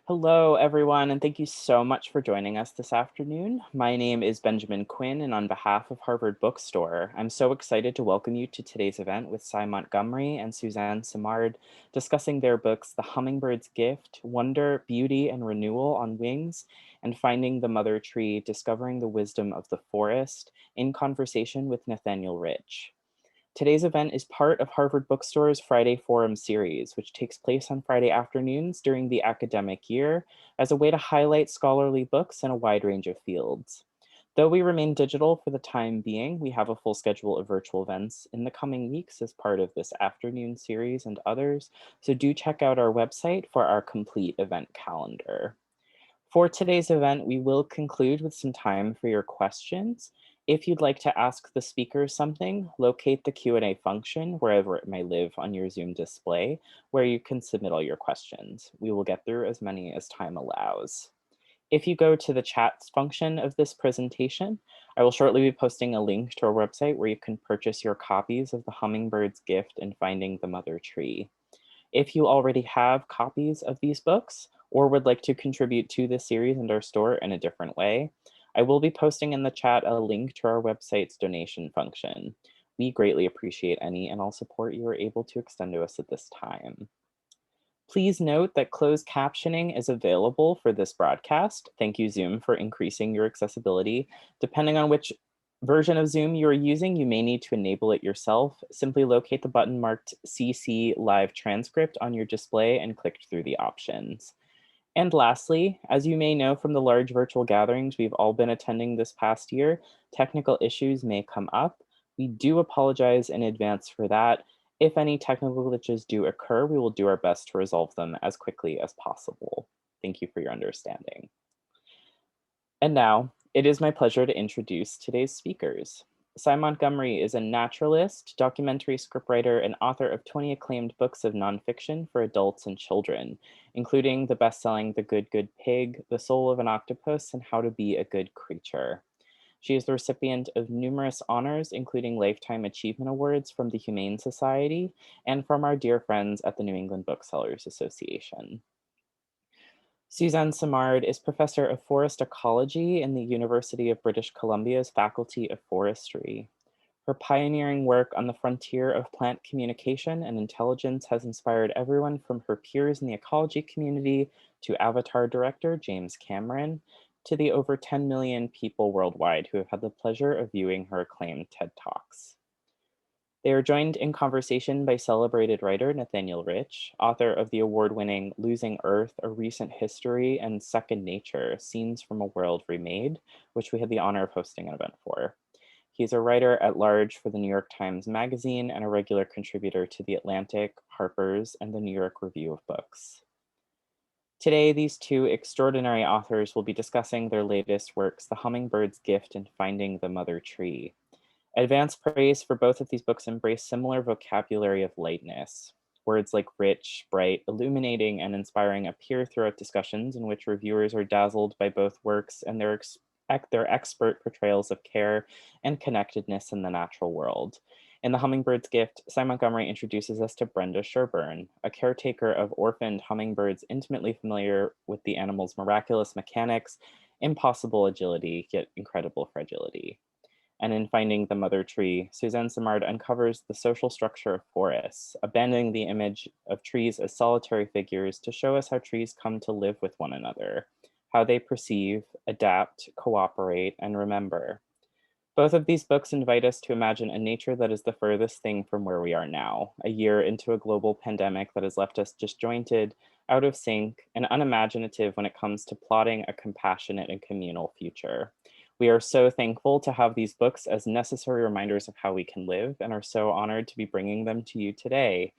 Hello, everyone, and thank you so much for joining us this afternoon. My name is Benjamin Quinn, and on behalf of Harvard Bookstore, I'm so excited to welcome you to today's event with Cy Montgomery and Suzanne Simard discussing their books, The Hummingbirds Gift, Wonder, Beauty, and Renewal on Wings, and Finding the Mother Tree, Discovering the Wisdom of the Forest, in conversation with NATHANIEL Rich. Today's event is part of Harvard Bookstore's Friday Forum series, which takes place on Friday afternoons during the academic year as a way to highlight scholarly books in a wide range of fields. Though we remain digital for the time being, we have a full schedule of virtual events in the coming weeks as part of this afternoon series and others, so do check out our website for our complete event calendar. For today's event, we will conclude with some time for your questions. If you'd like to ask the speakers something, locate the Q&A function wherever it may live on your Zoom display, where you can submit all your questions. We will get through as many as time allows. If you go to the chats function of this presentation, I will shortly be posting a link to our website where you can purchase your copies of The Hummingbirds Gift and Finding the Mother Tree. If you already have copies of these books or would like to contribute to this series and our store in a different way, I will be posting in the chat a link to our website's donation function. We greatly appreciate any and all support you are able to extend to us at this time. Please note that closed captioning is available for this broadcast. Thank you, Zoom, for increasing your accessibility. Depending on which version of Zoom you are using, you may need to enable it yourself. Simply locate the button marked CC Live Transcript on your display and click through the options. And lastly, as you may know from the large virtual gatherings we've all been attending this past year, technical issues may come up. We do apologize in advance for that. If any technical glitches do occur, we will do our best to resolve them as quickly as possible. Thank you for your understanding. And now, it is my pleasure to introduce today's speakers. Cy Montgomery is a naturalist, documentary scriptwriter, and author of 20 acclaimed books of nonfiction for adults and children, including the bestselling The Good Good Pig, The Soul of an Octopus, and How to Be a Good Creature. She is the recipient of numerous honors, including Lifetime Achievement Awards from the Humane Society and from our dear friends at the New England Booksellers Association. Suzanne Simard is professor of forest ecology in the University of British Columbia's Faculty of Forestry. Her pioneering work on the frontier of plant communication and intelligence has inspired everyone from her peers in the ecology community to Avatar director James Cameron, to the over 10 million people worldwide who have had the pleasure of viewing her acclaimed TED Talks. They are joined in conversation by celebrated writer NATHANIEL Rich, author of the award-winning Losing Earth, A Recent History, and Second Nature, Scenes from a World Remade, which we had the honor of hosting an event for. He's a writer at large for the New York Times Magazine and a regular contributor to The Atlantic, Harper's, and the New York Review of Books. Today, these two extraordinary authors will be discussing their latest works, The Hummingbirds Gift and Finding the Mother Tree. Advanced praise for both of these books embrace similar vocabulary of lightness. Words like rich, bright, illuminating, and inspiring appear throughout discussions in which reviewers are dazzled by both works and their expert portrayals of care and connectedness in the natural world. In The Hummingbird's Gift, Cy Montgomery introduces us to Brenda Sherburne, a caretaker of orphaned hummingbirds intimately familiar with the animal's miraculous mechanics, impossible agility, yet incredible fragility. And in Finding the Mother Tree, Suzanne Simard uncovers the social structure of forests, abandoning the image of trees as solitary figures to show us how trees come to live with one another, how they perceive, adapt, cooperate, and remember. Both of these books invite us to imagine a nature that is the furthest thing from where we are now, a year into a global pandemic that has left us disjointed, out of sync, and unimaginative when it comes to plotting a compassionate and communal future. We are so thankful to have these books as necessary reminders of how we can live and are so honored to be bringing them to you today.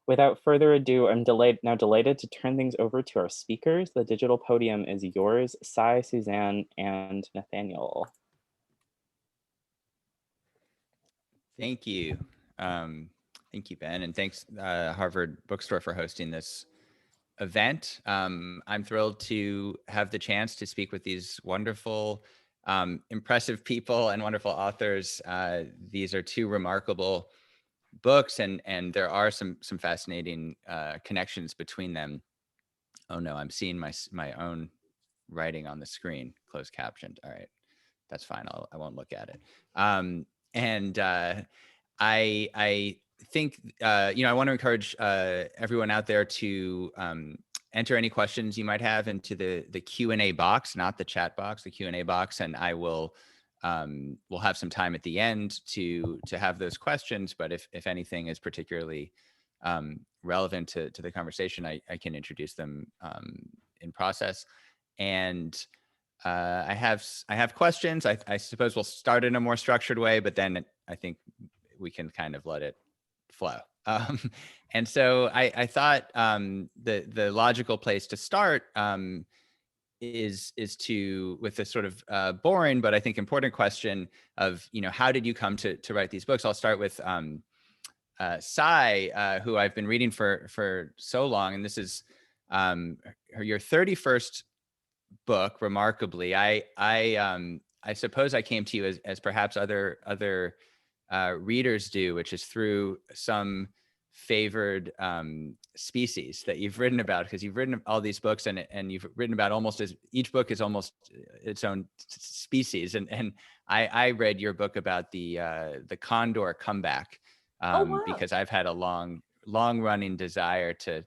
Without further ado, I'm now delighted to turn things over to our speakers. The digital podium is yours, Cy, Suzanne, and Nathaniel. Thank you. Thank you, Ben, and thanks Harvard Bookstore for hosting this event. I'm thrilled to have the chance to speak with these wonderful, impressive people and wonderful authors. These are two remarkable books, and there are some fascinating connections between them. Oh no, I'm seeing my own writing on the screen, closed captioned. All right, that's fine. I won't look at it. And I think I want to encourage everyone out there to enter any questions you might have into the Q&A box, not the chat box, the Q&A box, and I will we'll have some time at the end to have those questions. But if anything is particularly relevant to the conversation, I can introduce them in process. And I have questions. I suppose we'll start in a more structured way, but then I think we can kind of let it flow. And so I thought the logical place to start is to with this sort of boring but I think important question of how did you come to write these books? I'll start with Sai, who I've been reading for so long, and this is your 31st book, remarkably. I suppose I came to you as perhaps other readers do, which is through some favored species that you've written about, because you've written all these books and you've written about each book is almost its own species. And I read your book about the condor comeback Oh, wow. because I've had a long running desire to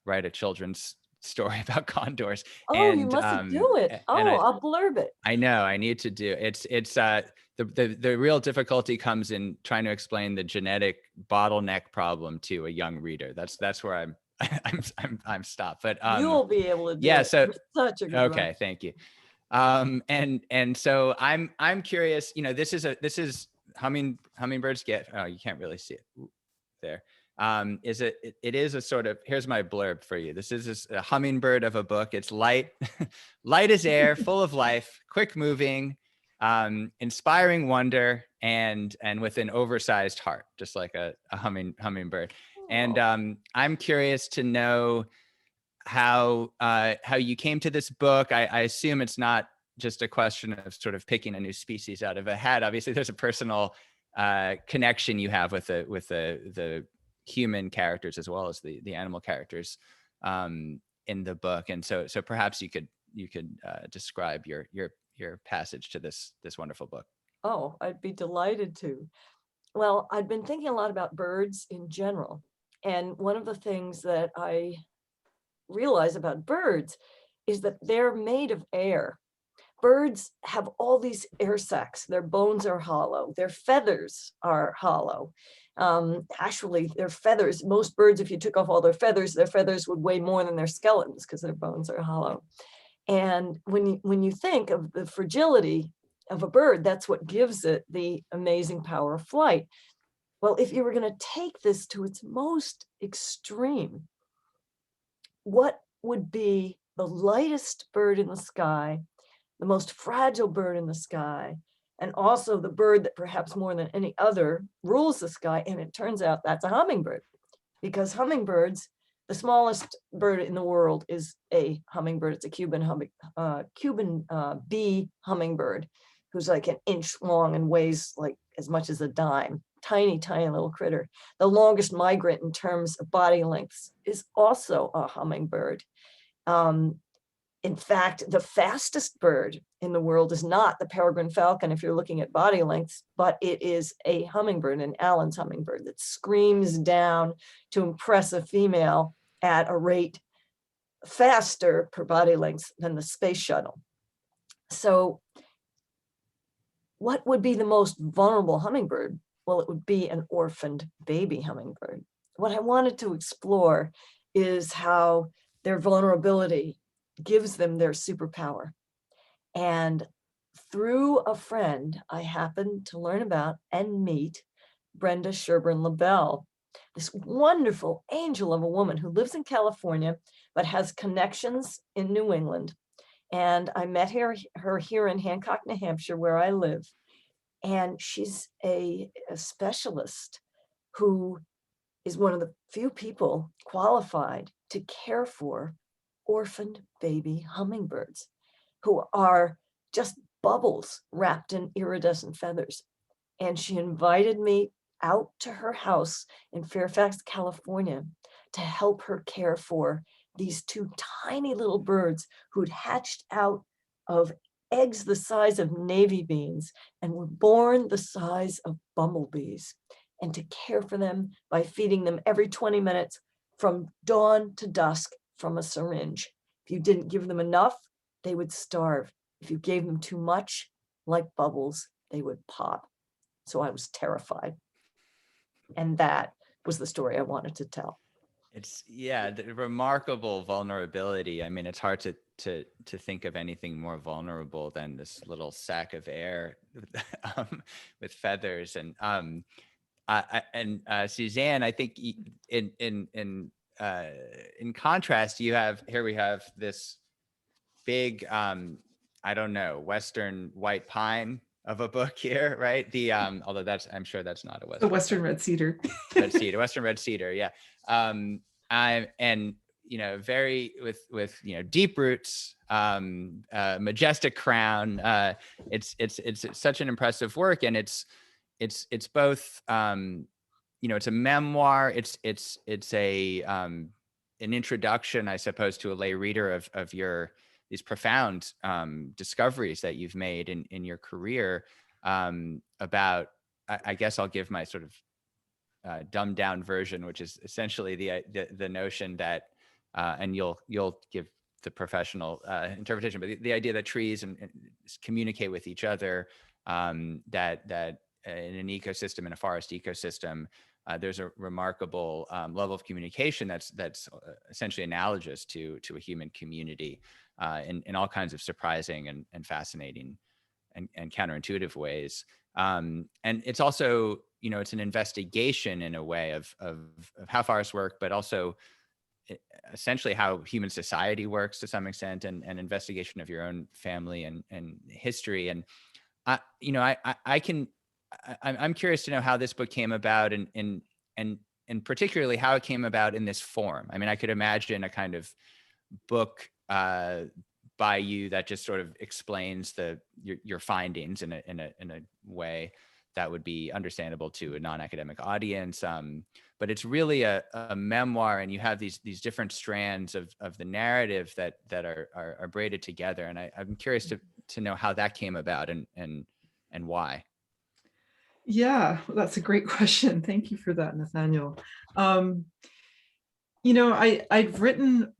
write a children's story about condors. Oh, you must do it. I'll blurb it. I know I need to do it's the real difficulty comes in trying to explain the genetic bottleneck problem to a young reader. That's where I'm stopped. But you'll be able to do yeah, it. so You're such a good okay, writer. thank you. And so I'm curious, this is Hummingbirds Gift. Oh, you can't really see it there. It is a sort of, here's my blurb for you. This is a hummingbird of a book. It's light, light as air, full of life, quick moving, inspiring wonder, and with an oversized heart, just like a hummingbird. And I'm curious to know how you came to this book. I assume it's not just a question of sort of picking a new species out of a hat. Obviously, there's a personal connection you have with the human characters as well as the animal characters in the book. And so perhaps you could describe your passage to this wonderful book. Oh, I'd be delighted to. Well, I'd been thinking a lot about birds in general. And one of the things that I realize about birds is that they're made of air. Birds have all these air sacs. Their bones are hollow. Their feathers are hollow. Actually, their feathers, most birds, if you took off all their feathers would weigh more than their skeletons because their bones are hollow. And when you think of the fragility of a bird, that's what gives it the amazing power of flight. Well, if you were going to take this to its most extreme, what would be the lightest bird in the sky, the most fragile bird in the sky, and also the bird that perhaps more than any other rules the sky? And it turns out that's a hummingbird, because hummingbirds, the smallest bird in the world is a hummingbird. It's a Cuban bee hummingbird, who's like an inch long and weighs like as much as a dime. Tiny, tiny little critter. The longest migrant in terms of body lengths is also a hummingbird. In fact, the fastest bird in the world is not the peregrine falcon, if you're looking at body lengths, but it is a hummingbird, an Allen's hummingbird, that screams down to impress a female at a rate faster per body length than the space shuttle. So what would be the most vulnerable hummingbird? Well, it would be an orphaned baby hummingbird. What I wanted to explore is how their vulnerability gives them their superpower. And through a friend, I happened to learn about and meet Brenda Sherburne LaBelle, this wonderful angel of a woman who lives in California, but has connections in New England. And I met her here in Hancock, New Hampshire, where I live. And she's a specialist who is one of the few people qualified to care for orphaned baby hummingbirds, who are just bubbles wrapped in iridescent feathers. And she invited me out to her house in Fairfax, California, to help her care for these two tiny little birds who'd hatched out of eggs the size of navy beans and were born the size of bumblebees, and to care for them by feeding them every 20 minutes from dawn to dusk from a syringe. If you didn't give them enough, they would starve. If you gave them too much, like bubbles, they would pop. So I was terrified. And that was the story I wanted to tell. It's, yeah, the remarkable vulnerability. I mean, it's hard to think of anything more vulnerable than this little sack of air with feathers. And Suzanne, I think in contrast, we have this big, I don't know, Western white pine of a book here, right? The although I'm sure that's not a Western. The Western red cedar. Western red cedar, yeah. And very with deep roots, majestic crown. It's such an impressive work, and it's both it's a memoir. It's a an introduction, I suppose, to a lay reader of these profound discoveries that you've made in your career about. I guess I'll give my sort of dumbed down version, which is essentially the notion that, and you'll give the professional interpretation, but the idea that trees and communicate with each other, that in an ecosystem, in a forest ecosystem, there's a remarkable level of communication that's essentially analogous to a human community in all kinds of surprising and fascinating and counterintuitive ways. And it's also, it's an investigation in a way of how forests work, but also essentially how human society works to some extent, and investigation of your own family and history. And I'm curious to know how this book came about, and particularly how it came about in this form. I mean, I could imagine a kind of book by you that just sort of explains your findings in a way that would be understandable to a non-academic audience. But it's really a memoir, and you have these different strands of the narrative that are braided together. And I'm curious to know how that came about and why. Yeah, that's a great question. Thank you for that, Nathaniel. I've written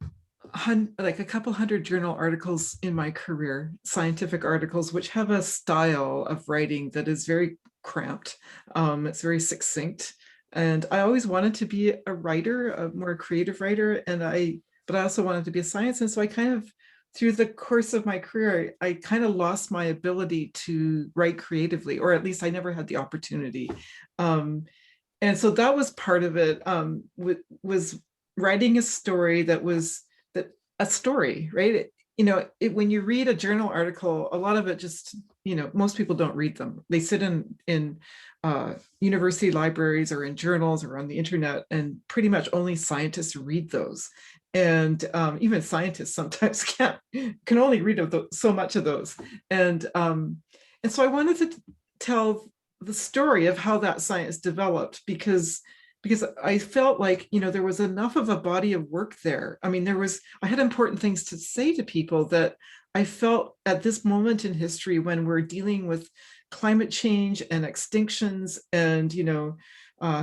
like a couple hundred journal articles in my career, scientific articles, which have a style of writing that is very cramped. It's very succinct. And I always wanted to be a writer, a more creative writer, but I also wanted to be a science. And so I kind of, through the course of my career, I kind of lost my ability to write creatively, or at least I never had the opportunity. And so that was part of it, was writing a story a story, right? When you read a journal article, a lot of it just, most people don't read them. They sit in university libraries or in journals or on the internet, and pretty much only scientists read those. And even scientists sometimes can only read so much of those. And so I wanted to tell the story of how that science developed, because I felt like, there was enough of a body of work there. I mean, I had important things to say to people that I felt at this moment in history, when we're dealing with climate change and extinctions, and,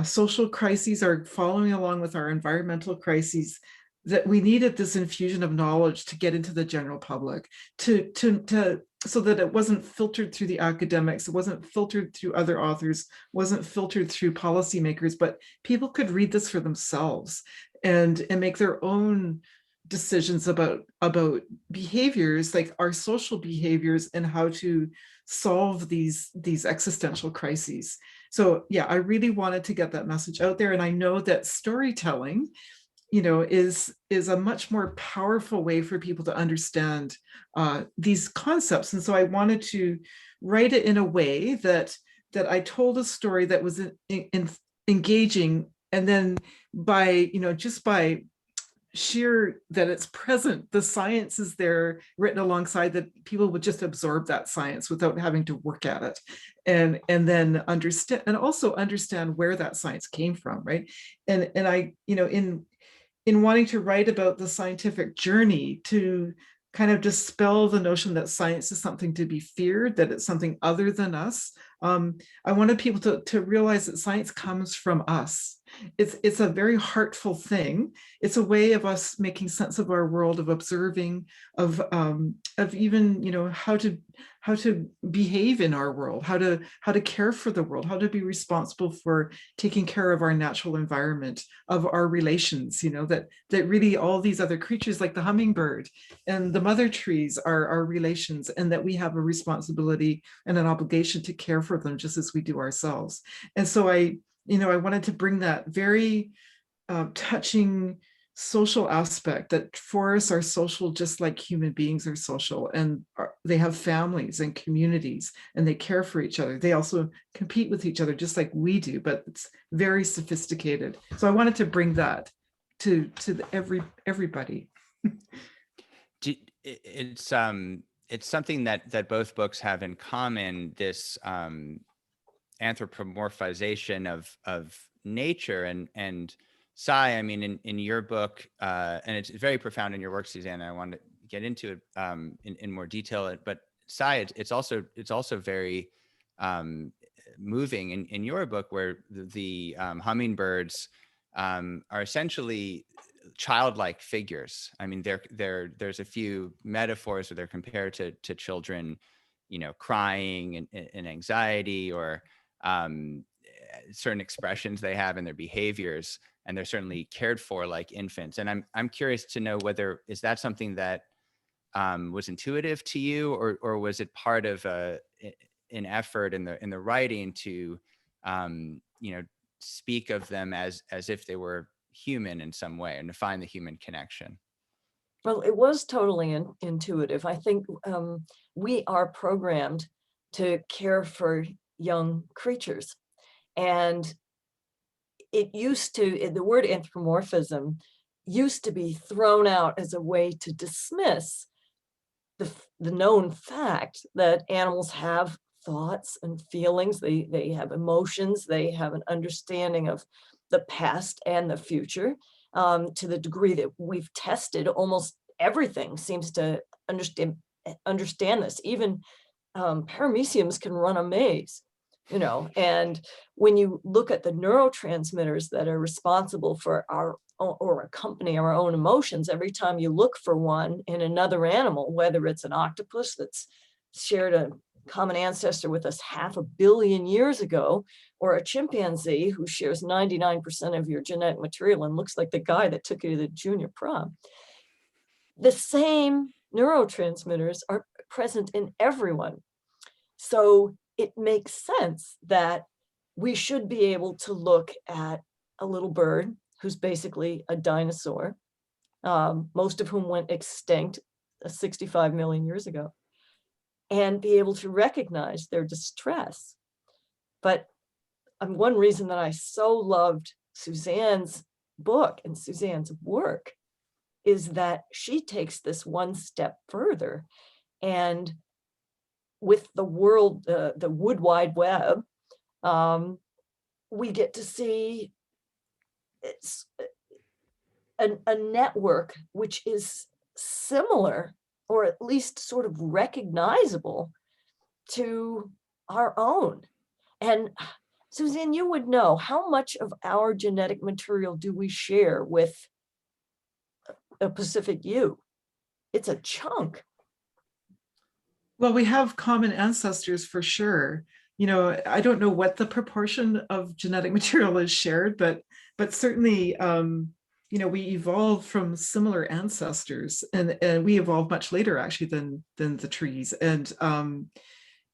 social crises are following along with our environmental crises, that we needed this infusion of knowledge to get into the general public, so that it wasn't filtered through the academics, it wasn't filtered through other authors, wasn't filtered through policymakers, but people could read this for themselves and make their own decisions about behaviors, like our social behaviors, and how to solve these existential crises. So yeah, I really wanted to get that message out there. And I know that storytelling, is a much more powerful way for people to understand these concepts. And so I wanted to write it in a way that I told a story that was engaging, and then just by sheer that it's present, the science is there written alongside, that people would just absorb that science without having to work at it, and then understand, and also understand where that science came from, right? And I, in wanting to write about the scientific journey, to kind of dispel the notion that science is something to be feared, that it's something other than us. I wanted people to realize that science comes from us. It's a very heartful thing. It's a way of us making sense of our world, of observing, of even, you know, how to behave in our world, how to care for the world, how to be responsible for taking care of our natural environment, of our relations, you know, that really all these other creatures like the hummingbird and the mother trees are our relations, and that we have a responsibility and an obligation to care for them just as we do ourselves. And so I wanted to bring that very touching social aspect, that forests are social just like human beings are social, and they have families and communities, and they care for each other. They also compete with each other just like we do, but it's very sophisticated. So I wanted to bring that to everybody. It's something that both books have in common, this anthropomorphization of nature. And Sai, I mean, in your book, and it's very profound in your work, Suzanne, I want to get into it in more detail, but Sai, it's also very moving in your book, where the hummingbirds are essentially childlike figures. I mean, there's a few metaphors where they're compared to children, you know, crying and anxiety, or certain expressions they have in their behaviors, and they're certainly cared for like infants. And I'm curious to know whether, is that something that was intuitive to you, or was it part of an effort in the writing to you know, speak of them as if they were human in some way, and to find the human connection? Well, it was totally intuitive. I think we are programmed to care for young creatures. And it used to, the word anthropomorphism used to be thrown out as a way to dismiss the known fact that animals have thoughts and feelings, they have emotions, they have an understanding of the past and the future. To the degree that we've tested, almost everything seems to understand this. Even parameciums can run a maze, you know. And when you look at the neurotransmitters that are responsible for our, or accompany our own emotions, every time you look for one in another animal, whether it's an octopus that's shared a common ancestor with us 500 million years ago, or a chimpanzee who shares 99% of your genetic material and looks like the guy that took you to the junior prom, the same neurotransmitters are present in everyone. So it makes sense that we should be able to look at a little bird who's basically a dinosaur, most of whom went extinct 65 million years ago, and be able to recognize their distress. But one reason that I so loved Suzanne's book and Suzanne's work is that she takes this one step further. And with the world, the Wood Wide Web, we get to see it's a network which is similar, or at least sort of recognizable to our own. And Suzanne, you would know, how much of our genetic material do we share with a Pacific yew? It's a chunk. Well, we have common ancestors for sure. You know, I don't know what the proportion of genetic material is shared, but certainly, you know, we evolved from similar ancestors, and we evolved much later actually than the trees. And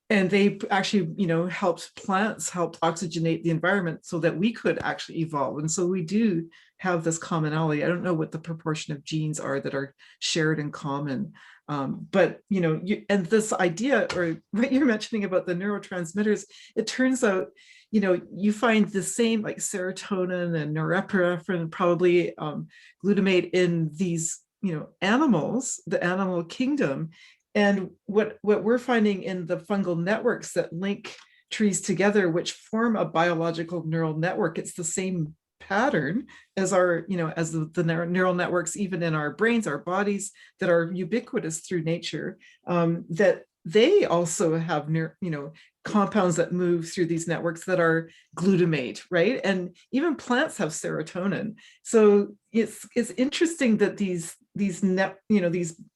they actually, you know, helped oxygenate the environment so that we could actually evolve. And so we do have this commonality. I don't know what the proportion of genes are that are shared in common. But, you know, and this idea, or what you're mentioning about the neurotransmitters, it turns out, you know, you find the same like serotonin and norepinephrine, probably glutamate in these, you know, animals, the animal kingdom. And what we're finding in the fungal networks that link trees together, which form a biological neural network, it's the same pattern as our, as the neural networks, even in our brains, our bodies, that are ubiquitous through nature, that they also have, compounds that move through these networks that are glutamate, right? And even plants have serotonin. So it's interesting that these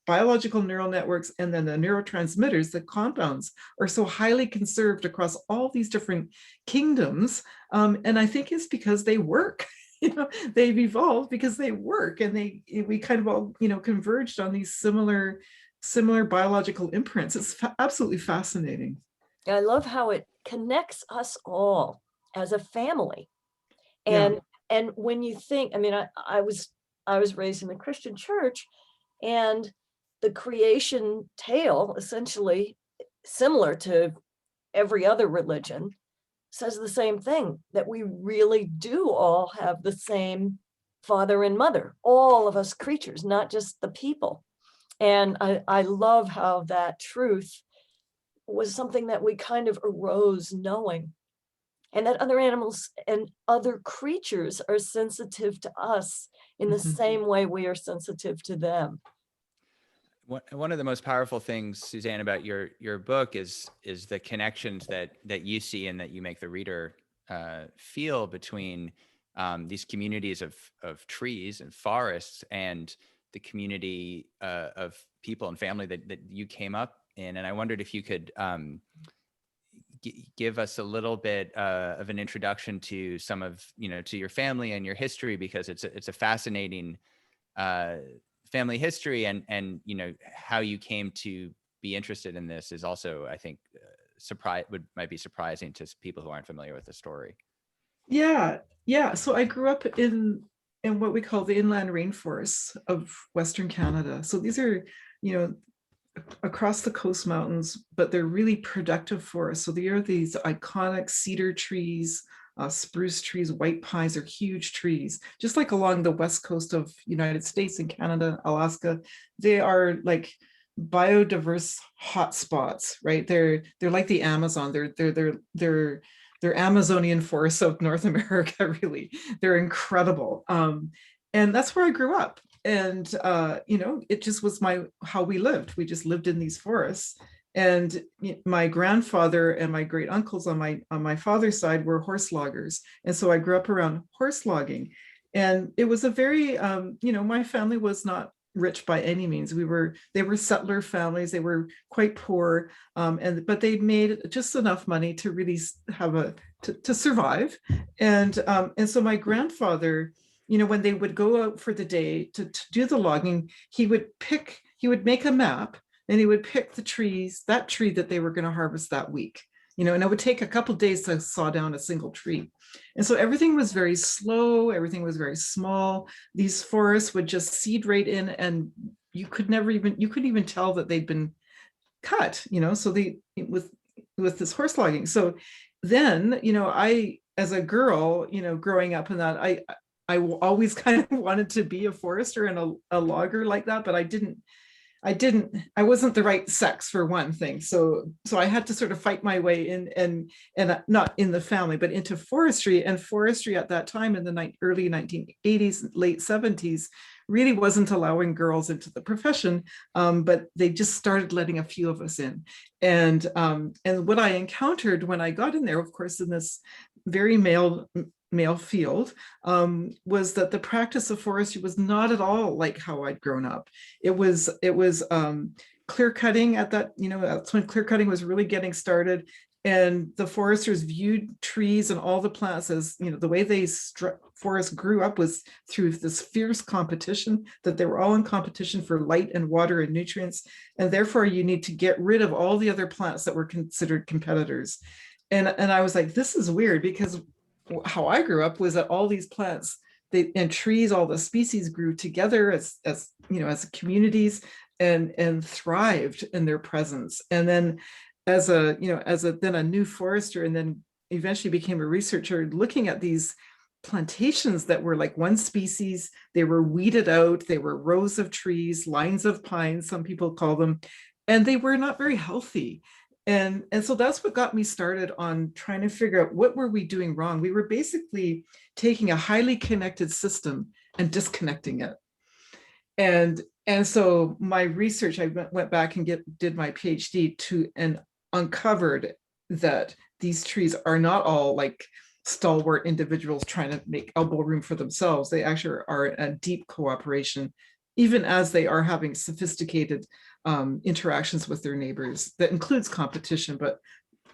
biological neural networks and then the neurotransmitters, the compounds, are so highly conserved across all these different kingdoms. And I think it's because they work. They've evolved because they work, and we kind of all, converged on these similar biological imprints. It's absolutely fascinating. I love how it connects us all as a family. And when you think, I mean, I was raised in the Christian church, and the creation tale, essentially similar to every other religion, says the same thing, that we really do all have the same father and mother, all of us creatures, not just the people. And I love how that truth was something that we kind of arose knowing, and that other animals and other creatures are sensitive to us in the same way we are sensitive to them. One of the most powerful things, Suzanne, about your book is the connections that you see and that you make the reader feel between these communities of trees and forests and the community of people and family that you came up in. And I wondered if you could give us a little bit of an introduction to some of, to your family and your history, because it's a fascinating family history, and how you came to be interested in this is also, I think, might be surprising to people who aren't familiar with the story. Yeah. So I grew up in what we call the inland rainforests of Western Canada. So these are, across the coast mountains, but they're really productive forests. So there are these iconic cedar trees, spruce trees, white pines are huge trees, just like along the west coast of United States and Canada, Alaska. They are like biodiverse hotspots, right? They're like the Amazon. They're Amazonian forests of North America, really. They're incredible. And that's where I grew up. And, it just was how we lived. We just lived in these forests. And my grandfather and my great uncles on my father's side were horse loggers. And so I grew up around horse logging. And it was a very, my family was not rich by any means. They were settler families. They were quite poor, but they made just enough money to really have to survive. And so my grandfather, when they would go out for the day to do the logging, he would make a map, and he would pick that tree that they were going to harvest that week, and it would take a couple of days to saw down a single tree. And so everything was very slow. Everything was very small. These forests would just seed right in, and you couldn't even tell that they'd been cut, so with this horse logging. So then, I, as a girl, growing up in that, I always kind of wanted to be a forester and a logger like that, but I wasn't the right sex, for one thing. So I had to sort of fight my way in, and not in the family, but into forestry. And forestry at that time in the early 1980s, late 70s, really wasn't allowing girls into the profession, but they just started letting a few of us in. And what I encountered when I got in there, of course, in this very male field, was that the practice of forestry was not at all like how I'd grown up. It was clear cutting at that, that's when clear cutting was really getting started. And the foresters viewed trees and all the plants as, the way forests grew up was through this fierce competition, that they were all in competition for light and water and nutrients. And therefore you need to get rid of all the other plants that were considered competitors. And I was like, this is weird, because how I grew up was that all these plants and trees, all the species grew together as communities and thrived in their presence. And then as a new forester, and then eventually became a researcher looking at these plantations that were like one species. They were weeded out. They were rows of trees, lines of pines, some people call them, and they were not very healthy. And so that's what got me started on trying to figure out what were we doing wrong. We were basically taking a highly connected system and disconnecting it. And so my research, I went back and did my PhD and uncovered that these trees are not all like stalwart individuals trying to make elbow room for themselves. They actually are a deep cooperation, even as they are having sophisticated interactions with their neighbors. That includes competition, but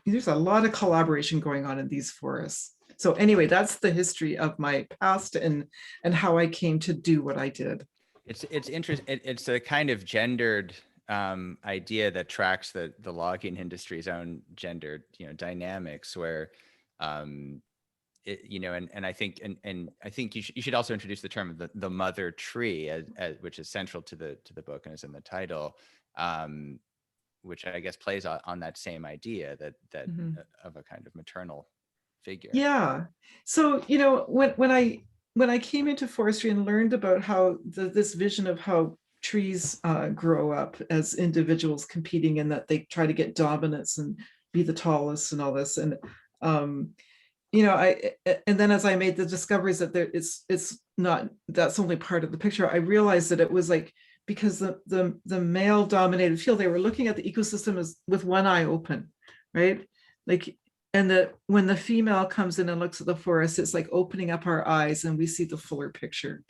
there's a lot of collaboration going on in these forests. So anyway, that's the history of my past and how I came to do what I did. It's interesting. It's a kind of gendered idea that tracks the logging industry's own gendered, dynamics, where and I think I think you should also introduce the term of the mother tree, as which is central to the book and is in the title, which I guess plays on that same idea that of a kind of maternal figure. Yeah. So when I came into forestry and learned about how this vision of how trees grow up as individuals competing, and that they try to get dominance and be the tallest and all this, and and then as I made the discoveries that it's not, that's only part of the picture, I realized that it was like, because the male dominated field, they were looking at the ecosystem as with one eye open, right? Like, and that when the female comes in and looks at the forest, it's like opening up our eyes and we see the fuller picture.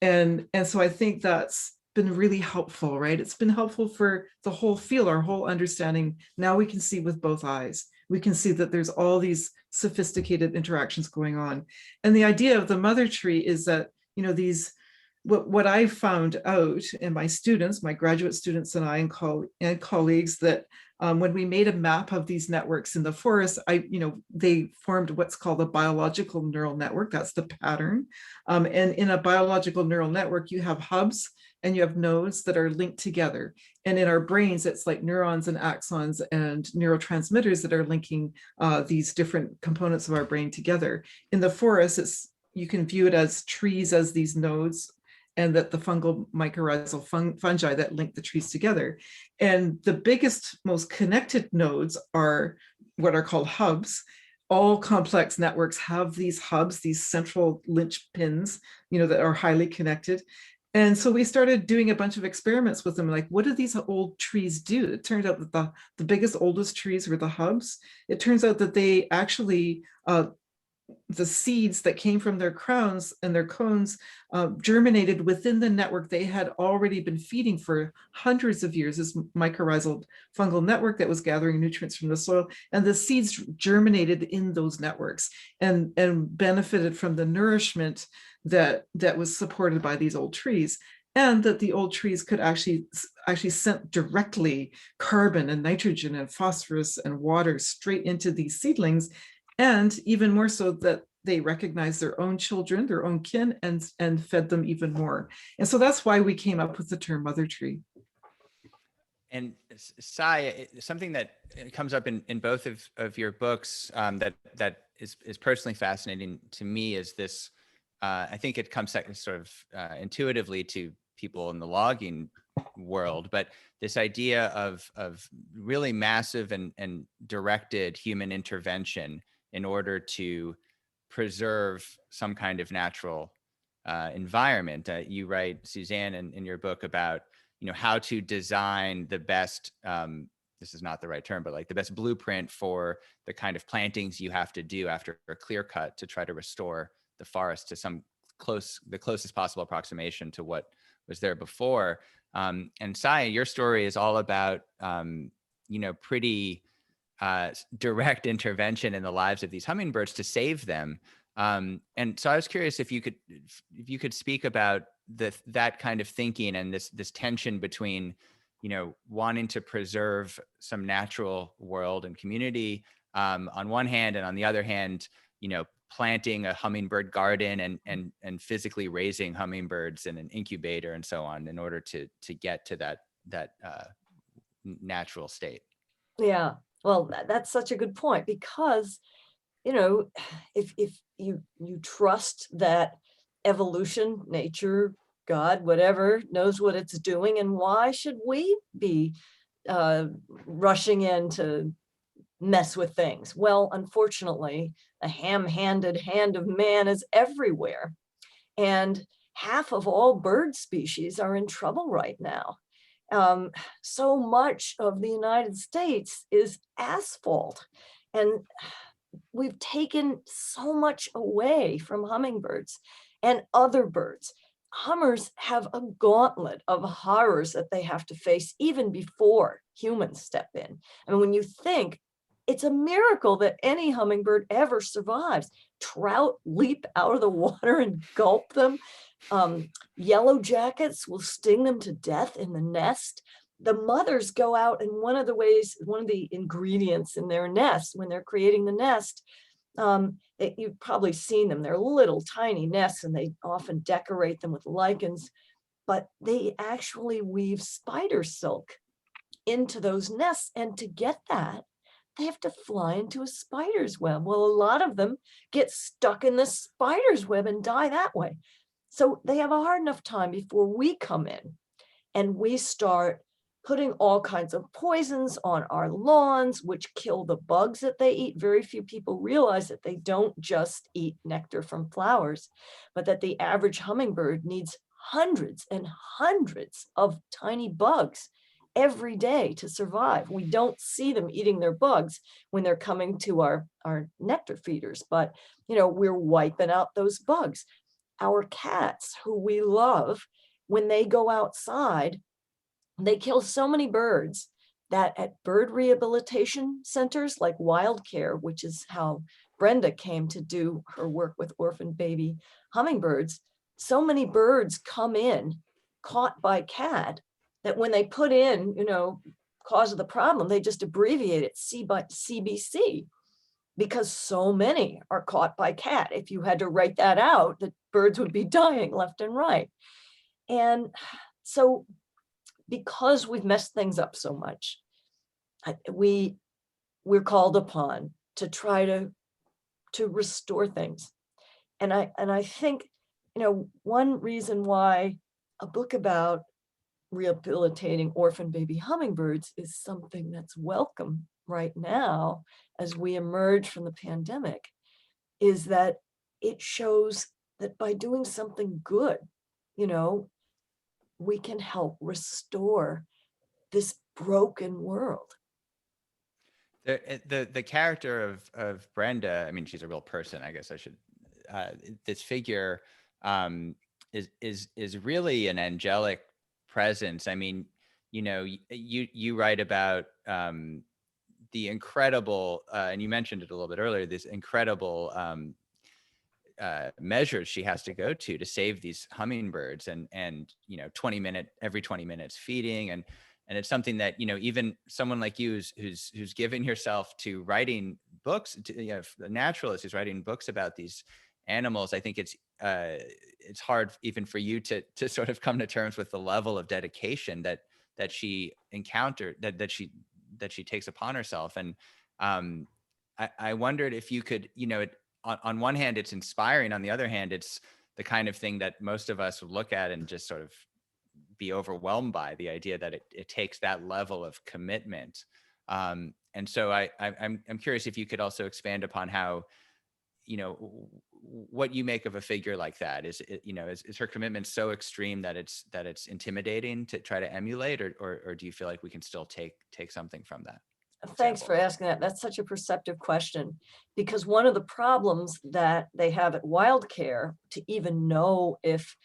And so I think that's been really helpful, right? It's been helpful for the whole field, our whole understanding. Now we can see with both eyes. We can see that there's all these sophisticated interactions going on. And the idea of the mother tree is that, what I found out in my students, my graduate students and I and colleagues, that when we made a map of these networks in the forest, they formed what's called a biological neural network. That's the pattern. And in a biological neural network, you have hubs and you have nodes that are linked together. And in our brains, it's like neurons and axons and neurotransmitters that are linking these different components of our brain together. In the forest, you can view it as trees as these nodes, and that the fungal mycorrhizal fungi that link the trees together. And the biggest, most connected nodes are what are called hubs. All complex networks have these hubs, these central linchpins, that are highly connected. And so we started doing a bunch of experiments with them, like, what do these old trees do? It turned out that the biggest, oldest trees were the hubs. It turns out that they actually, the seeds that came from their crowns and their cones germinated within the network they had already been feeding for hundreds of years, this mycorrhizal fungal network that was gathering nutrients from the soil. And the seeds germinated in those networks and benefited from the nourishment that was supported by these old trees. And that the old trees could actually sent directly carbon and nitrogen and phosphorus and water straight into these seedlings. And even more so, that they recognize their own children, their own kin, and fed them even more. And so that's why we came up with the term mother tree. And Sai, something that comes up in both of your books that is personally fascinating to me is this. I think it comes sort of intuitively to people in the logging world, but this idea of really massive and directed human intervention in order to preserve some kind of natural environment. You write, Suzanne, in your book about, how to design the best, this is not the right term, but like the best blueprint for the kind of plantings you have to do after a clear cut to try to restore the forest to the closest possible approximation to what was there before. And Sai, your story is all about, pretty direct intervention in the lives of these hummingbirds to save them. And so I was curious if you could speak about that kind of thinking and this tension between, wanting to preserve some natural world and community on one hand, and on the other hand, planting a hummingbird garden and physically raising hummingbirds in an incubator and so on in order to get to that natural state. Yeah. Well, that's such a good point, because, if you trust that evolution, nature, God, whatever, knows what it's doing, and why should we be rushing in to mess with things? Well, unfortunately, a ham-handed hand of man is everywhere. And half of all bird species are in trouble right now. So much of the United States is asphalt. And we've taken so much away from hummingbirds and other birds. Hummers have a gauntlet of horrors that they have to face even before humans step in. And when you think, it's a miracle that any hummingbird ever survives. Trout leap out of the water and gulp them. Yellow jackets will sting them to death in the nest. The mothers go out, and one of the ingredients in their nest when they're creating the nest, you've probably seen them, they're little tiny nests, and they often decorate them with lichens, but they actually weave spider silk into those nests. And to get that, they have to fly into a spider's web. Well, a lot of them get stuck in the spider's web and die that way. So they have a hard enough time before we come in and we start putting all kinds of poisons on our lawns, which kill the bugs that they eat. Very few people realize that they don't just eat nectar from flowers, but that the average hummingbird needs hundreds and hundreds of tiny bugs every day to survive. We don't see them eating their bugs when they're coming to our nectar feeders, but we're wiping out those bugs. Our cats, who we love, when they go outside, they kill so many birds that at bird rehabilitation centers like Wild Care, which is how Brenda came to do her work with orphan baby hummingbirds, so many birds come in caught by cat that when they put in, cause of the problem, they just abbreviate it CBC, because so many are caught by cat. If you had to write that out, the birds would be dying left and right. And so because we've messed things up so much, we're called upon to try to restore things. And I think, one reason why a book about rehabilitating orphan baby hummingbirds is something that's welcome right now as we emerge from the pandemic is that it shows that by doing something good, we can help restore this broken world. The character of Brenda, I mean, she's a real person, I guess I should, this figure is really an angelic presence. I mean, you write about the incredible, and you mentioned it a little bit earlier, this incredible measures she has to go to save these hummingbirds, and every 20 minutes feeding, and it's something that even someone like you who's given yourself to writing books, a naturalist who's writing books about these animals. I think it's hard even for you to sort of come to terms with the level of dedication that she encountered, that she takes upon herself. And I wondered if you could, on one hand, it's inspiring. On the other hand, it's the kind of thing that most of us would look at and just sort of be overwhelmed by, the idea that it takes that level of commitment. And so I'm curious if you could also expand upon how, what you make of a figure like that. Is her commitment so extreme that it's intimidating to try to emulate, or do you feel like we can still take something from that? Thanks for asking that. That's such a perceptive question, because one of the problems that they have at Wild Care to even know if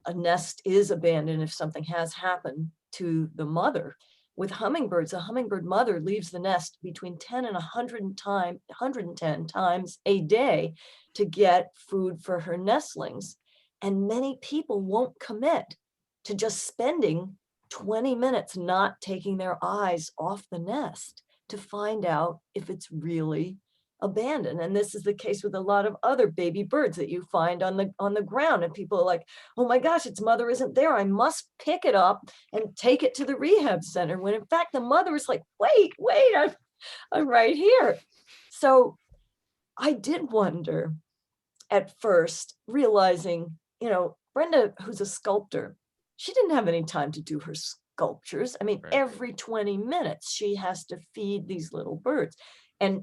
a nest is abandoned, if something has happened to the mother, with hummingbirds, a hummingbird mother leaves the nest between 10 and 110 times a day to get food for her nestlings. And many people won't commit to just spending 20 minutes not taking their eyes off the nest to find out if it's really abandoned. And this is the case with a lot of other baby birds that you find on the ground, and people are like, oh my gosh, its mother isn't there, I must pick it up and take it to the rehab center, when in fact the mother is like, wait, I'm right here. So I did wonder at first, realizing, Brenda, who's a sculptor, she didn't have any time to do her sculptures. I mean, Right. Every 20 minutes she has to feed these little birds. And,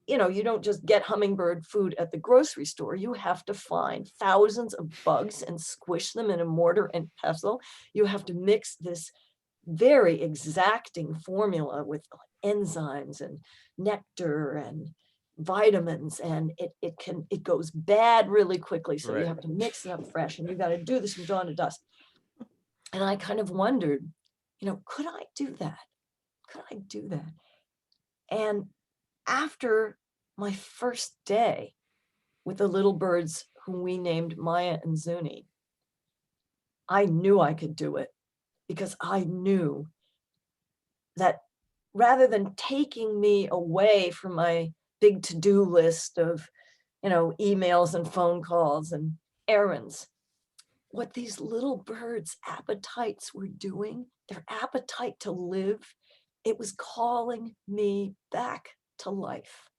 you know, you don't just get hummingbird food at the grocery store. You have to find thousands of bugs and squish them in a mortar and pestle. You have to mix this very exacting formula with enzymes and nectar and vitamins, and it goes bad really quickly. So you have to mix it up fresh, and you got to do this from dawn to dusk. And I kind of wondered, you know, could I do that? Could I do that? And after my first day with the little birds whom we named Maya and Zuni, I knew I could do it, because I knew that rather than taking me away from my big to-do list of, you know, emails and phone calls and errands, what these little birds' appetites were doing, their appetite to live, it was calling me back to life.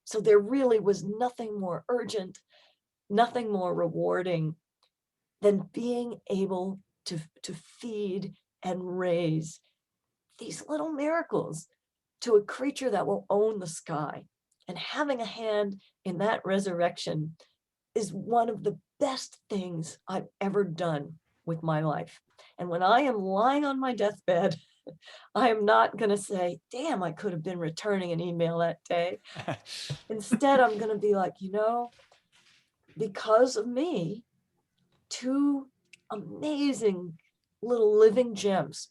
So there really was nothing more urgent, nothing more rewarding than being able to feed and raise these little miracles to a creature that will own the sky. And having a hand in that resurrection is one of the best things I've ever done with my life. And when I am lying on my deathbed, I am not going to say, damn, I could have been returning an email that day. Instead, I'm going to be like, you know, because of me, 2 amazing little living gems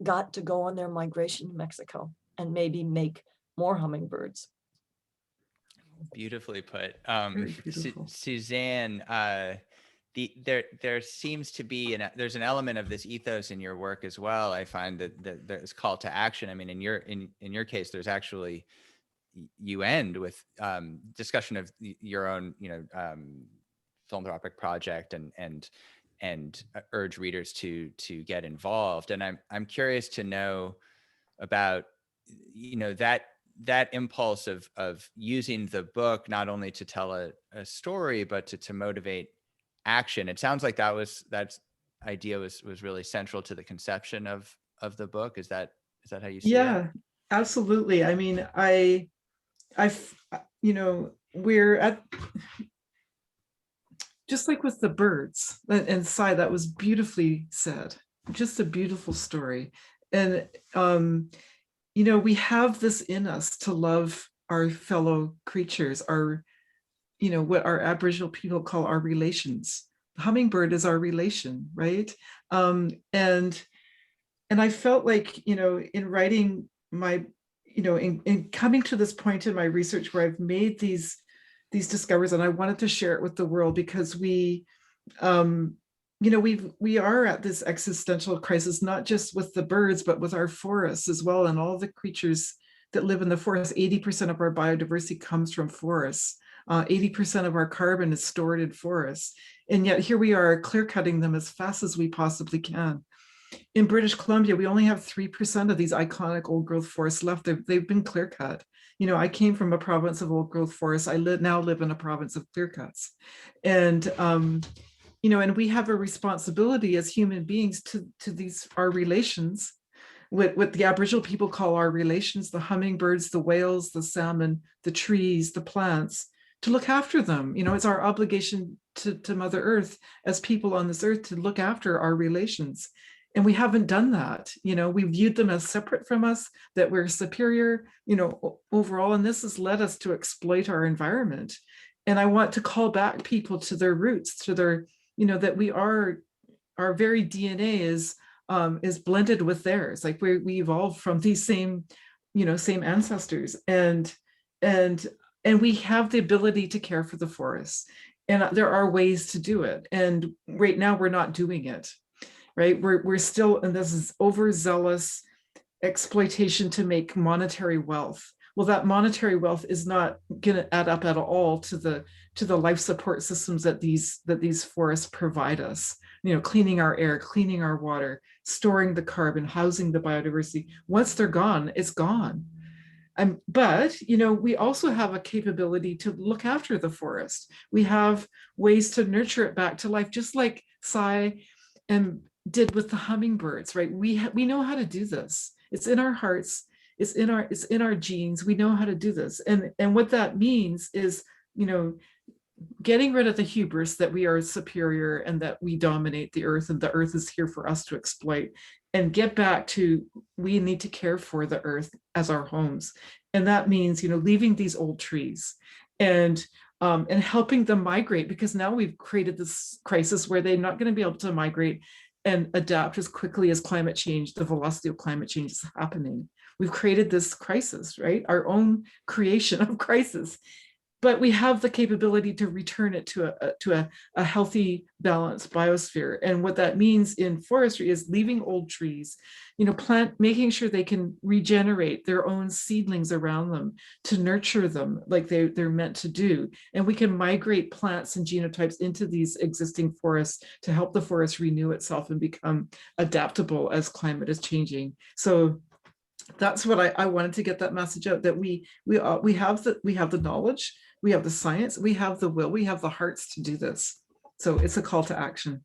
got to go on their migration to Mexico and maybe make more hummingbirds. Beautifully put. Very beautiful. Suzanne, there seems to be there's an element of this ethos in your work as well. I find that there's call to action. I mean, in your case, there's actually, you end with discussion of your own, you know, philanthropic project and urge readers to get involved. And I'm curious to know about, you know, that impulse of using the book not only to tell a story, but to motivate action. It sounds like that idea was really central to the conception of the book. Is that how you see it? Yeah, absolutely. I mean, you know, we're at, just like with the birds and Cy, that was beautifully said, just a beautiful story. And, you know, we have this in us to love our fellow creatures, our, you know, what our Aboriginal people call our relations. The hummingbird is our relation, right? And I felt like, you know, in writing my, you know, in coming to this point in my research where I've made these discoveries, and I wanted to share it with the world, because we, you know, we are at this existential crisis, not just with the birds, but with our forests as well, and all the creatures that live in the forest. 80% of our biodiversity comes from forests. 80% of our carbon is stored in forests. And yet here we are clear cutting them as fast as we possibly can. In British Columbia, we only have 3% of these iconic old growth forests left. They've been clear cut. You know, I came from a province of old growth forests. I now live in a province of clear cuts. And, you know, and we have a responsibility as human beings to these, our relations, what the Aboriginal people call our relations, the hummingbirds, the whales, the salmon, the trees, the plants, to look after them. You know, it's our obligation to Mother Earth as people on this earth to look after our relations. And we haven't done that. You know, we viewed them as separate from us, that we're superior, you know, overall, and this has led us to exploit our environment. And I want to call back people to their roots, to their, you know, that we are, our very DNA is blended with theirs. Like we evolved from these same, you know, same ancestors, and we have the ability to care for the forests. And there are ways to do it. And right now we're not doing it. Right, we're still, and this is overzealous exploitation to make monetary wealth. Well, that monetary wealth is not going to add up at all to the life support systems that these forests provide us. You know, cleaning our air, cleaning our water, storing the carbon, housing the biodiversity. Once they're gone, it's gone. But, you know, we also have a capability to look after the forest. We have ways to nurture it back to life, just like Cy and did with the hummingbirds, right? We know how to do this. It's in our hearts. It's in our genes. We know how to do this. And what that means is, getting rid of the hubris that we are superior and that we dominate the earth and the earth is here for us to exploit, and get back to, we need to care for the earth as our homes. And that means, leaving these old trees and helping them migrate, because now we've created this crisis where they're not going to be able to migrate and adapt as quickly as climate change, the velocity of climate change is happening. We've created this crisis, right? Our own creation of crisis. But we have the capability to return it to a healthy, balanced biosphere. And what that means in forestry is leaving old trees, making sure they can regenerate their own seedlings around them to nurture them like they're meant to do. And we can migrate plants and genotypes into these existing forests to help the forest renew itself and become adaptable as climate is changing. So that's what I wanted to get that message out, that we have the knowledge, we have the science, we have the will, we have the hearts to do this. So it's a call to action.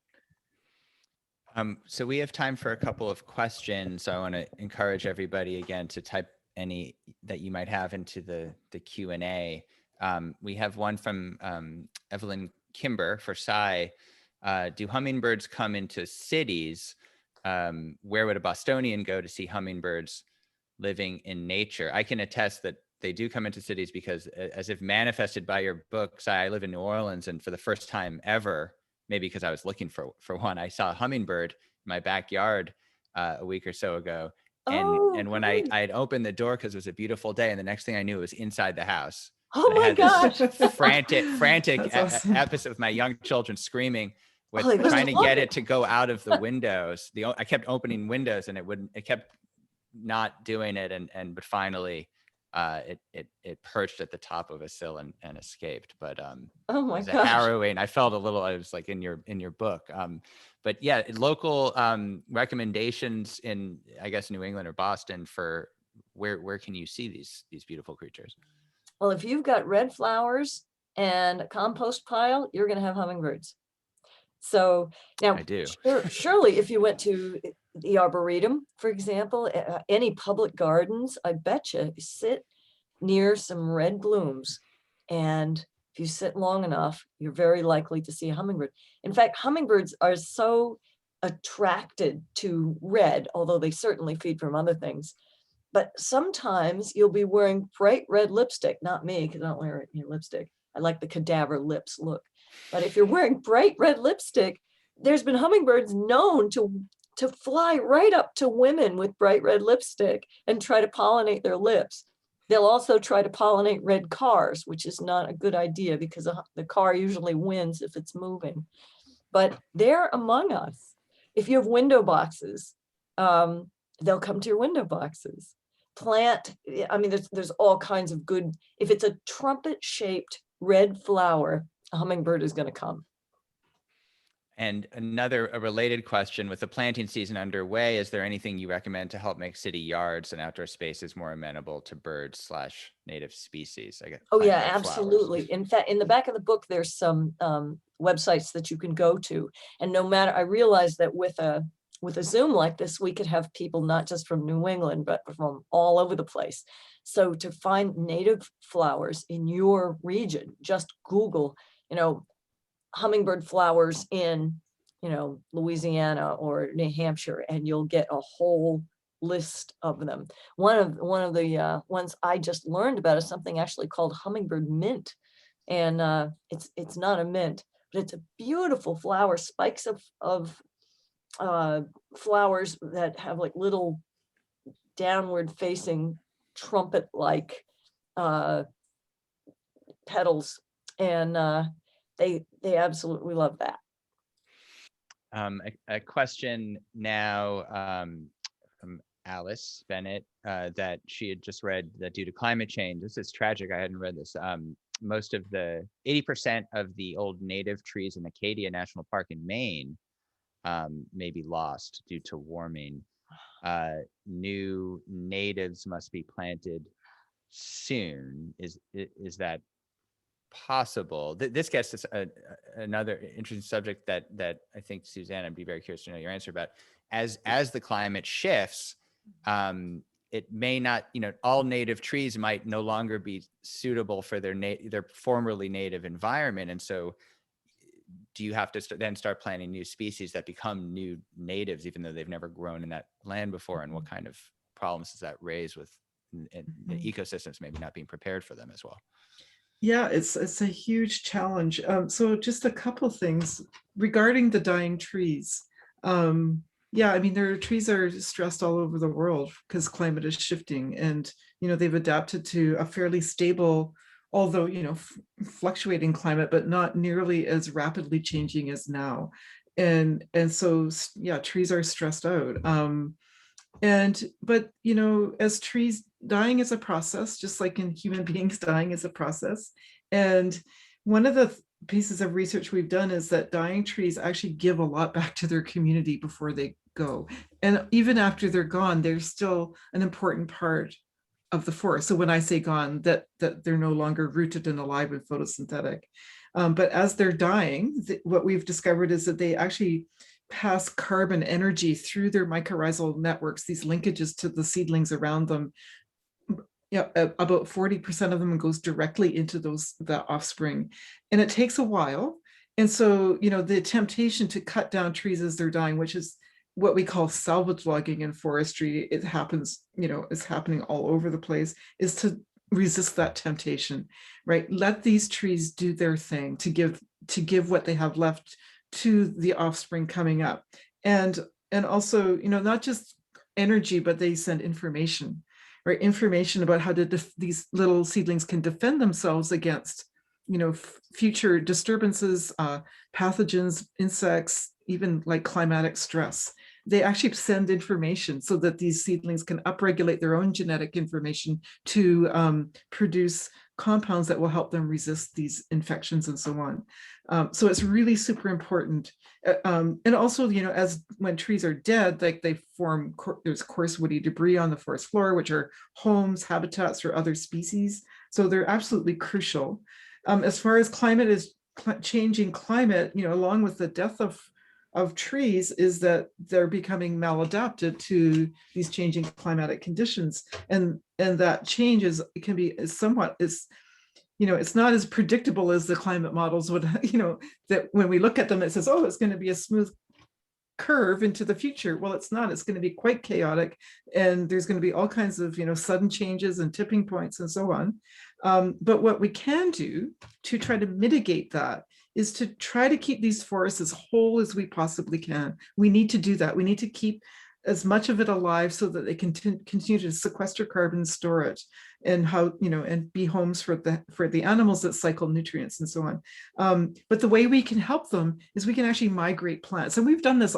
So we have time for a couple of questions. So I want to encourage everybody again to type any that you might have into the Q&A. We have one from Evelyn Kimber for Cy. Do hummingbirds come into cities? Where would a Bostonian go to see hummingbirds living in nature? I can attest that they do come into cities, because as if manifested by your books, I live in New Orleans, and for the first time ever, maybe because I was looking for one, I saw a hummingbird in my backyard a week or so ago. And when I had opened the door, because it was a beautiful day, and the next thing I knew, it was inside the house. Oh and I my had gosh. this frantic Awesome. episode with my young children screaming, with Oh, trying to get it to go out of the windows. I kept opening windows and it kept not doing it. But finally it perched at the top of a sill and escaped. But oh my it was gosh. harrowing. I felt a little, I was like in your book. But yeah, local recommendations in, I guess, New England or Boston for where can you see these beautiful creatures? Well, if you've got red flowers and a compost pile, you're going to have hummingbirds. So now, I do. surely if you went to the Arboretum, for example, any public gardens, I bet you sit near some red blooms. And if you sit long enough, you're very likely to see a hummingbird. In fact, hummingbirds are so attracted to red, although they certainly feed from other things. But sometimes you'll be wearing bright red lipstick, not me, because I don't wear any lipstick. I like the cadaver lips look. But if you're wearing bright red lipstick, there's been hummingbirds known to fly right up to women with bright red lipstick and try to pollinate their lips. They'll also try to pollinate red cars, which is not a good idea, because the car usually wins if it's moving. But they're among us. If you have window boxes, they'll come to your window boxes. Plant, I mean, there's all kinds of good, if it's a trumpet-shaped red flower, a hummingbird is going to come. And a related question, with the planting season underway, is there anything you recommend to help make city yards and outdoor spaces more amenable to birds/native species? Oh yeah, absolutely. In fact, in the back of the book, there's some websites that you can go to. And no matter, I realized that with a Zoom like this, we could have people not just from New England, but from all over the place. So to find native flowers in your region, just Google, hummingbird flowers in, Louisiana or New Hampshire, and you'll get a whole list of them. One of the ones I just learned about is something actually called Hummingbird Mint. And it's not a mint, but it's a beautiful flower, spikes of flowers that have like little downward facing trumpet-like petals, and they absolutely love that. A question now from Alice Bennett that she had just read, that due to climate change, this is tragic, I hadn't read this, most of the 80% of the old native trees in Acadia National Park in Maine may be lost due to warming. New natives must be planted soon. Is that possible? This gets us another interesting subject that I think, Suzanne, I'd be very curious to know your answer about. As the climate shifts, it may not, all native trees might no longer be suitable for their formerly native environment. And so do you have to then start planting new species that become new natives, even though they've never grown in that land before? And what kind of problems does that raise with ecosystems maybe not being prepared for them as well? Yeah, it's a huge challenge. So just a couple of things regarding the dying trees. Yeah, I mean, trees are stressed all over the world because climate is shifting, and they've adapted to a fairly stable, although fluctuating climate, but not nearly as rapidly changing as now. And so yeah, trees are stressed out. But as trees, dying is a process, just like in human beings, dying is a process. And one of the pieces of research we've done is that dying trees actually give a lot back to their community before they go. And even after they're gone, they're still an important part of the forest. So when I say gone, that they're no longer rooted and alive and photosynthetic. But as they're dying, what we've discovered is that they actually pass carbon energy through their mycorrhizal networks, these linkages to the seedlings around them. About 40% of them goes directly into the offspring, and it takes a while. And so, the temptation to cut down trees as they're dying, which is what we call salvage logging in forestry, it happens, it's happening all over the place, is to resist that temptation, right? Let these trees do their thing to give what they have left to the offspring coming up. And also, not just energy, but they send information, right? Information about how these little seedlings can defend themselves against, future disturbances, pathogens, insects, even like climatic stress. They actually send information so that these seedlings can upregulate their own genetic information to produce compounds that will help them resist these infections and so on. So it's really super important. And also, as when trees are dead, like they form, there's coarse woody debris on the forest floor, which are homes, habitats for other species. So they're absolutely crucial. As far as changing climate, along with the death of trees, is that they're becoming maladapted to these changing climatic conditions, and that change is it's not as predictable as the climate models would, that when we look at them, it says, oh, it's going to be a smooth curve into the future. Well, it's not. It's going to be quite chaotic, and there's going to be all kinds of sudden changes and tipping points and so on. But what we can do to try to mitigate that is to try to keep these forests as whole as we possibly can. We need to do that. We need to keep as much of it alive so that they can continue to sequester carbon, store it, and and be homes for the animals that cycle nutrients and so on. But the way we can help them is we can actually migrate plants. And we've done this,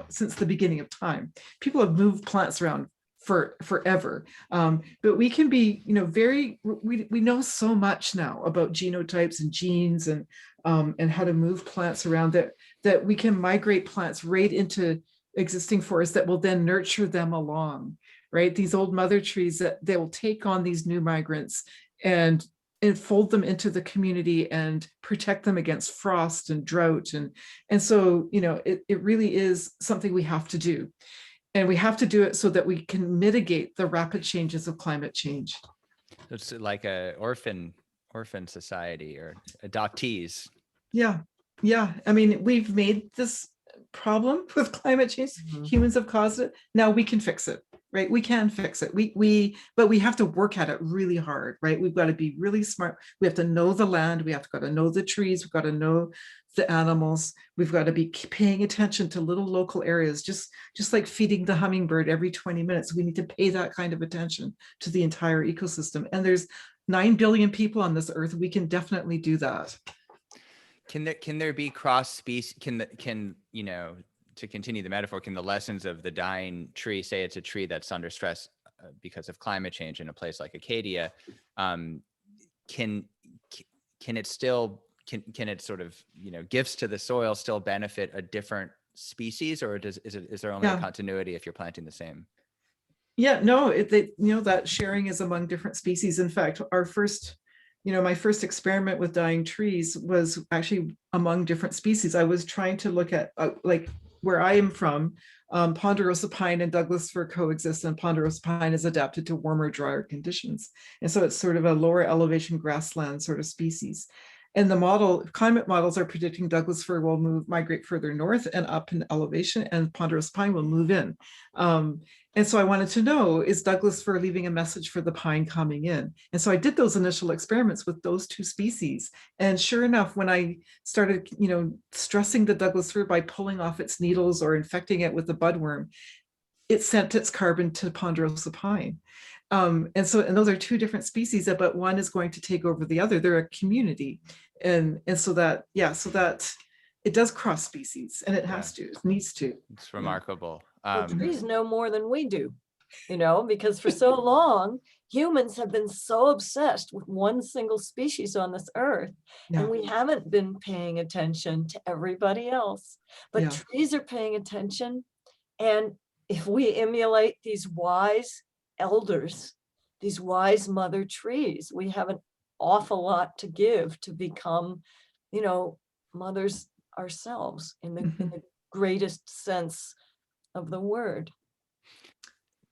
since the beginning of time. People have moved plants around forever. But we can be, we know so much now about genotypes and genes and how to move plants around that we can migrate plants right into existing forests that will then nurture them along, right? These old mother trees that they will take on these new migrants and fold them into the community and protect them against frost and drought. And so, it really is something we have to do. And we have to do it so that we can mitigate the rapid changes of climate change. It's like a orphan society or adoptees. Yeah. I mean, we've made this problem with climate change. Mm-hmm. Humans have caused it. Now we can fix it, right? We can fix it. But we have to work at it really hard, right? We've got to be really smart. We have to know the land. We have to know the trees. We've got to know the animals. We've got to be paying attention to little local areas, just like feeding the hummingbird every 20 minutes. We need to pay that kind of attention to the entire ecosystem. And there's 9 billion people on this earth. We can definitely do that. Can there be cross species? To continue the metaphor, can the lessons of the dying tree, say it's a tree that's under stress because of climate change in a place like Acadia, can it sort of, gifts to the soil still benefit a different species, or is there only a continuity if you're planting the same? Yeah, no, that sharing is among different species. In fact, my first experiment with dying trees was actually among different species. I was trying to look at, like where I am from, Ponderosa pine and Douglas fir coexist, and ponderosa pine is adapted to warmer, drier conditions. And so it's sort of a lower elevation grassland sort of species. And the climate models are predicting Douglas fir will migrate further north and up in elevation, and ponderosa pine will move in. And so I wanted to know, is Douglas fir leaving a message for the pine coming in? And so I did those initial experiments with those two species. And sure enough, when I started, stressing the Douglas fir by pulling off its needles or infecting it with the budworm, it sent its carbon to ponderosa pine. And those are two different species, but one is going to take over the other. They're a community. And so that it does cross species, and it has to, it needs to. It's remarkable. Well, trees know more than we do, because for so long, humans have been so obsessed with one single species on this earth, and we haven't been paying attention to everybody else. But trees are paying attention. And if we emulate these wise elders, these wise mother trees, we have an awful lot to give to become, mothers ourselves in the greatest sense of the word.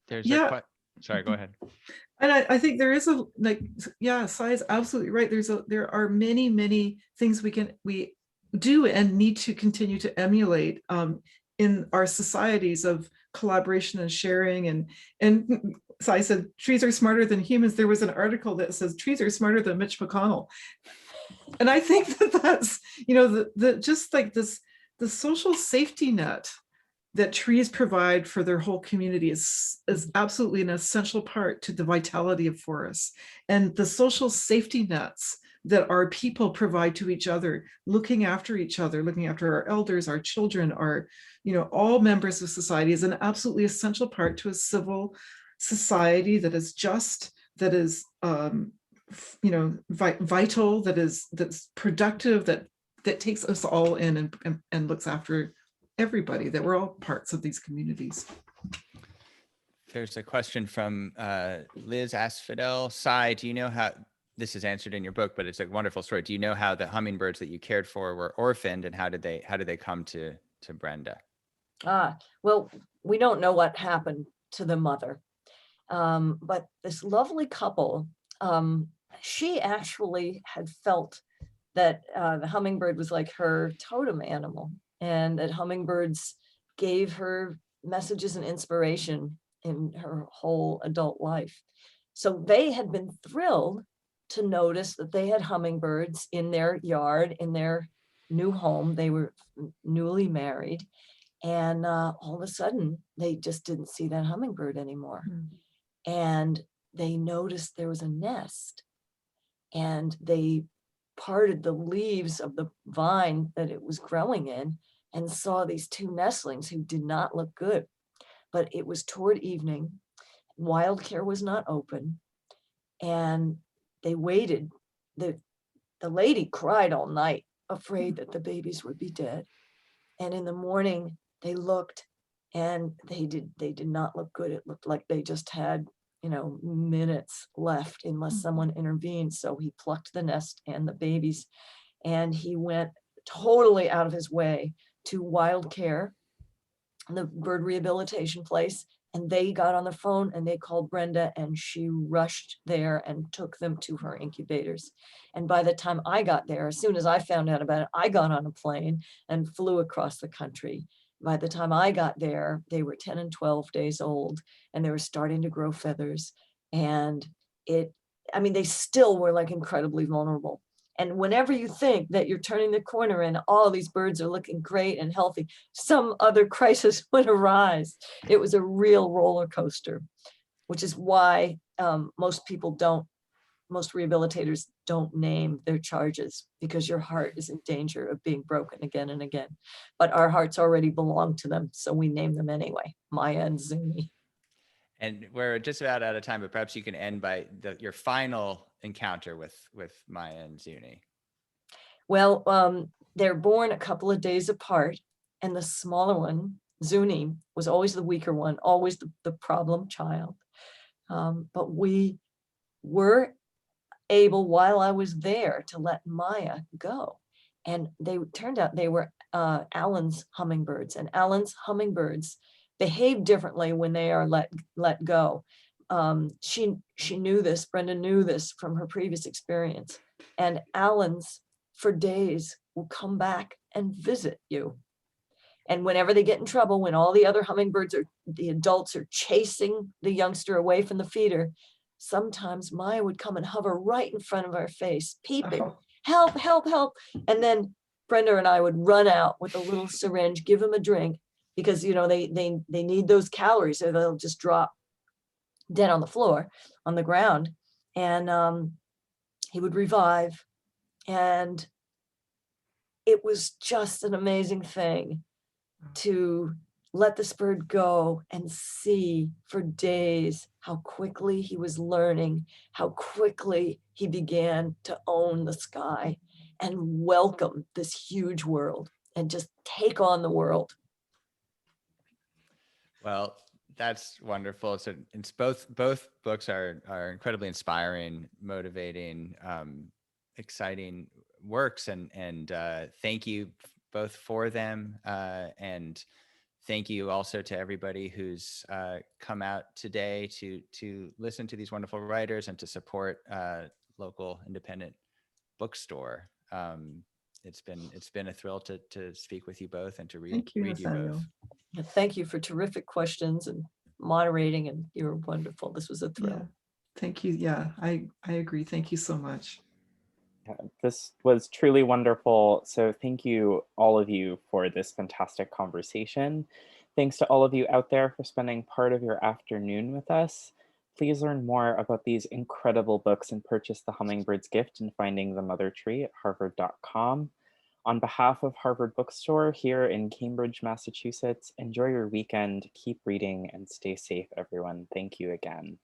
There's sorry, go ahead. And I think there is Sai is absolutely right. There are many things we do and need to continue to emulate in our societies of collaboration and sharing. And Sai said trees are smarter than humans. There was an article that says trees are smarter than Mitch McConnell. And I think that's, just like this, the social safety net that trees provide for their whole community is absolutely an essential part to the vitality of forests. And the social safety nets that our people provide to each other, looking after each other, looking after our elders, our children, our, all members of society, is an absolutely essential part to a civil society that is just, that is, vital, that's productive, that takes us all in and looks after everybody, that we're all parts of these communities. There's a question from Liz Asphodel. Sai, do you know how, this is answered in your book, but it's a wonderful story. Do you know how the hummingbirds that you cared for were orphaned, and how did they come to Brenda? Well, we don't know what happened to the mother, but this lovely couple, she actually had felt that the hummingbird was like her totem animal, and that hummingbirds gave her messages and inspiration in her whole adult life. So they had been thrilled to notice that they had hummingbirds in their yard, in their new home. They were newly married, and all of a sudden they just didn't see that hummingbird anymore. And they noticed there was a nest, and they parted the leaves of the vine that it was growing in and saw these two nestlings who did not look good. But it was toward evening, wildcare was not open, and they waited. The lady cried all night, afraid that the babies would be dead. And in the morning they looked, and they did not look good. It looked like they just had, minutes left unless someone intervened. So he plucked the nest and the babies, and he went totally out of his way to wildcare, the bird rehabilitation place, and they got on the phone and they called Brenda, and she rushed there and took them to her incubators. And by the time I got there, as soon as I found out about it, I got on a plane and flew across the country. By the time I got there, they were 10 and 12 days old, and they were starting to grow feathers. And they still were like incredibly vulnerable. And whenever you think that you're turning the corner and all these birds are looking great and healthy, some other crisis would arise. It was a real roller coaster, which is why most rehabilitators don't name their charges, because your heart is in danger of being broken again and again. But our hearts already belong to them, so we name them anyway, Maya and Zuni. And we're just about out of time, but perhaps you can end by your final encounter with Maya and Zuni. Well, they're born a couple of days apart, and the smaller one, Zuni, was always the weaker one, always the problem child. But we were able, while I was there, to let Maya go. And they turned out they were Allen's hummingbirds. And Allen's hummingbirds, behave differently when they are let go. She knew this, Brenda knew this from her previous experience. And Allens for days will come back and visit you. And whenever they get in trouble, when all the other hummingbirds the adults are chasing the youngster away from the feeder, sometimes Maya would come and hover right in front of our face, peeping, Oh. help, help, help. And then Brenda and I would run out with a little syringe, give him a drink, because they need those calories or they'll just drop dead on the floor, on the ground. And he would revive. And it was just an amazing thing to let this bird go and see for days how quickly he was learning, how quickly he began to own the sky and welcome this huge world and just take on the world. Well, that's wonderful. So it's both books are incredibly inspiring, motivating, exciting works, and thank you both for them, and thank you also to everybody who's come out today to listen to these wonderful writers and to support local independent bookstore. It's been a thrill to speak with you both and to read you both. Nathaniel. Thank you for terrific questions and moderating, and you were wonderful. This was a thrill. Yeah. Thank you. Yeah, I agree. Thank you so much. This was truly wonderful. So thank you, all of you, for this fantastic conversation. Thanks to all of you out there for spending part of your afternoon with us. Please learn more about these incredible books and purchase The Hummingbirds Gift and Finding the Mother Tree at harvard.com. On behalf of Harvard Bookstore here in Cambridge, Massachusetts, enjoy your weekend, keep reading, and stay safe, everyone. Thank you again.